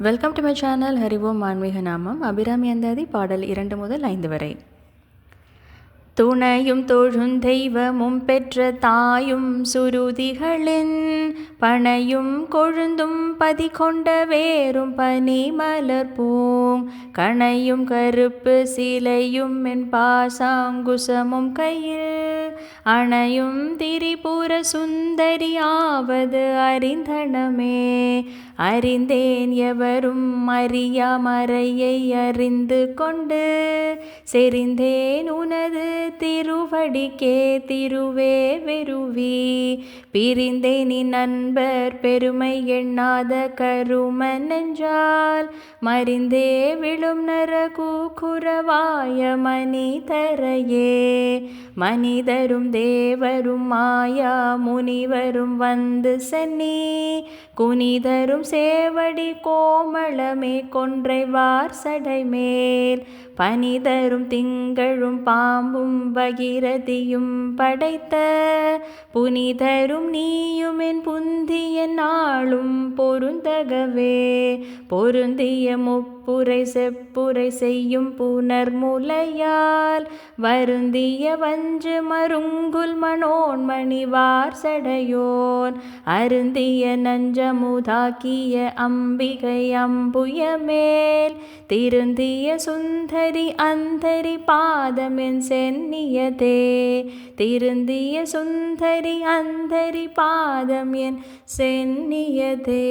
Welcome to my channel ஹரிவோம் ஆன்மீக நாமம். அபிராமி அந்தாதி பாடல் 2 முதல் 5 வரை. துணையும் தொழுந்தெய்வமும் பெற்ற தாயும் சுருதிகளின் பனையும் கொழுந்தும் பதி கொண்ட வேறும் பனி மலர் பூங் கணையும் கருப்பு சிலையும் என் பாசாங்குசமும் கையில் அணையும் திரிபுர சுந்தரி ஆவது அறிந்தனமே. அறிந்தேன் எவரும் அறியா மறையை அறிந்து கொண்டு செறிந்தேன் உனது திருவடிக்கே திருவே வெறுவி பிரிந்தேன் நீ நண்பர் பெருமை எண்ணாத கரும நெஞ்சால் மறிந்தே விழும் நரகுரவாய மனிதரையே. மனிதரும் தேவரும் மாயா முனிவரும் வந்து சென்னி குனிதரும் சேவடி கோமளமே கொன்றை வார் சடை மேல் பனிதரும் திங்களும் பாம்பும் பகிரதியும் படைத்த புனிதரும் நீயும் என் புந்திய நாளும் பொருந்தகவே. பொருந்திய முப்புரை செப்புரை செய்யும் புனர் முலையால் வருந்திய வஞ்சு மருங்குல் மனோன்மணி வார் சடையோன் அருந்திய நஞ்சமுதாக்கிய அம்பிகை அம்புய மேல் திருந்திய சுந்தரி அந்தரி பாதம் என் சென்னியதே. திருந்திய சுந்தரி அந்தரி பாதம் என் சென்னியதே.